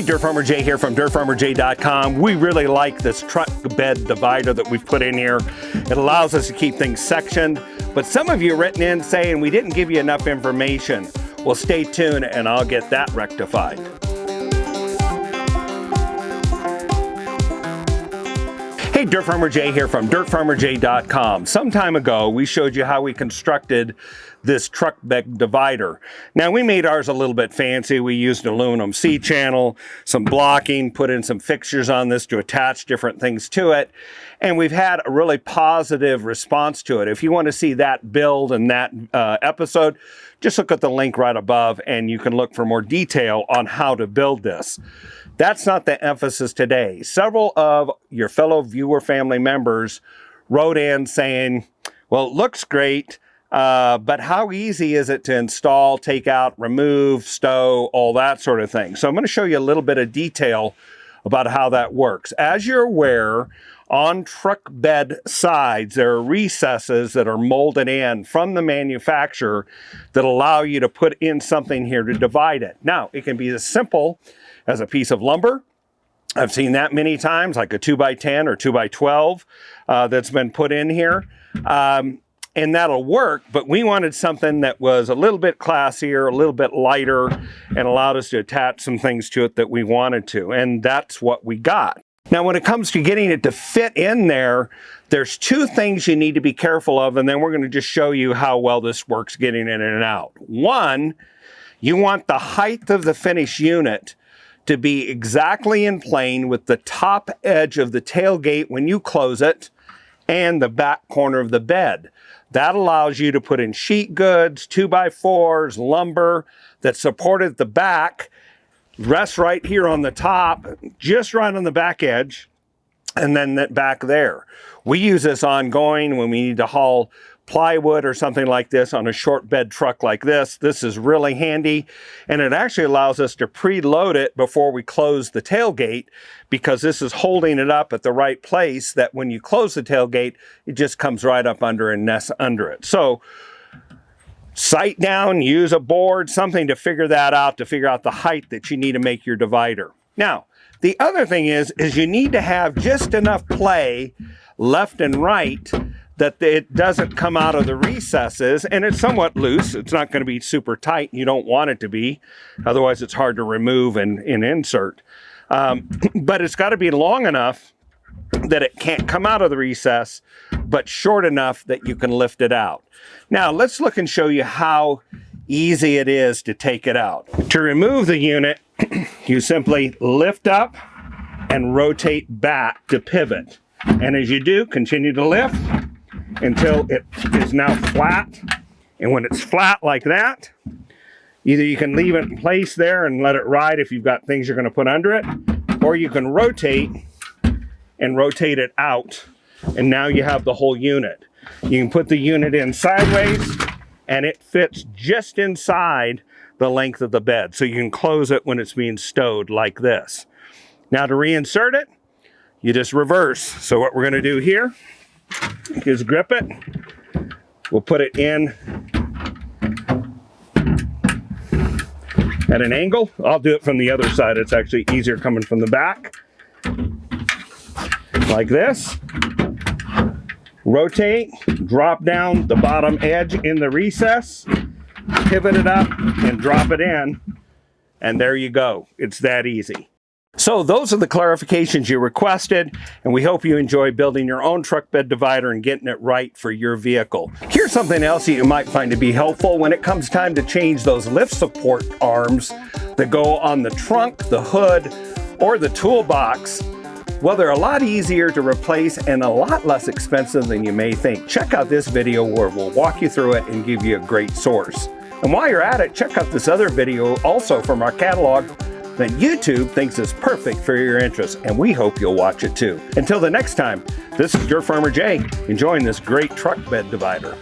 Hey, Dirt Farmer Jay here from dirtfarmerjay.com. We really like this truck bed divider that we've put in here. It allows us to keep things sectioned, but some of you have written in saying we didn't give you enough information. Well, stay tuned and I'll get that rectified. Hey, Dirt Farmer Jay here from dirtfarmerjay.com. Some time ago, we showed you how we constructed this truck bed divider. Now, we made ours a little bit fancy. We used an aluminum C-channel, some blocking, put in some fixtures on this to attach different things to it, and we've had a really positive response to it. If you want to see that build and that episode, just look at the link right above and you can look for more detail on how to build this. That's not the emphasis today. Several of your fellow viewer family members wrote in saying, well, it looks great, but how easy is it to install, take out, remove, stow, all that sort of thing? So I'm going to show you a little bit of detail about how that works. As you're aware, on truck bed sides, there are recesses that are molded in from the manufacturer that allow you to put in something here to divide it. Now, it can be as simple as a piece of lumber. I've seen that many times, like a 2x10 or 2x12 that's been put in here. And that'll work, but we wanted something that was a little bit classier, a little bit lighter, and allowed us to attach some things to it that we wanted to, and that's what we got. Now, when it comes to getting it to fit in there, there's two things you need to be careful of, and then we're going to just show you how well this works getting in and out. One, you want the height of the finished unit to be exactly in plane with the top edge of the tailgate when you close it and the back corner of the bed. That allows you to put in sheet goods, 2x4s, lumber that supported the back, rests right here on the top, just right on the back edge, and then that back there. We use this ongoing when we need to haul plywood or something like this on a short bed truck like this. This is really handy, and it actually allows us to preload it before we close the tailgate, because this is holding it up at the right place that when you close the tailgate, it just comes right up under and nests under it. So sight down, use a board, something to figure that out, to figure out the height that you need to make your divider. Now, the other thing is you need to have just enough play left and right that it doesn't come out of the recesses, and it's somewhat loose. It's not going to be super tight. You don't want it to be. Otherwise, it's hard to remove and insert. But it's got to be long enough that it can't come out of the recess, but short enough that you can lift it out. Now, let's look and show you how easy it is to take it out. To remove the unit, you simply lift up and rotate back to pivot. And as you do, continue to lift until it is now flat. And when it's flat like that, either you can leave it in place there and let it ride if you've got things you're going to put under it, or you can rotate and rotate it out, and now you have the whole unit. You can put the unit in sideways and it fits just inside the length of the bed, so you can close it when it's being stowed like this. Now, to reinsert it, you just reverse. So what we're going to do here is grip it. We'll put it in at an angle. I'll do it from the other side. It's actually easier coming from the back. Like this. Rotate, drop down the bottom edge in the recess, pivot it up, and drop it in. And there you go. It's that easy. So those are the clarifications you requested, and we hope you enjoy building your own truck bed divider and getting it right for your vehicle. Here's something else that you might find to be helpful when it comes time to change those lift support arms that go on the trunk, the hood, or the toolbox. Well, they're a lot easier to replace and a lot less expensive than you may think. Check out this video where we'll walk you through it and give you a great source. And while you're at it, check out this other video also from our catalog that YouTube thinks is perfect for your interests, and we hope you'll watch it too. Until the next time, this is Dirt Farmer Jay, enjoying this great truck bed divider.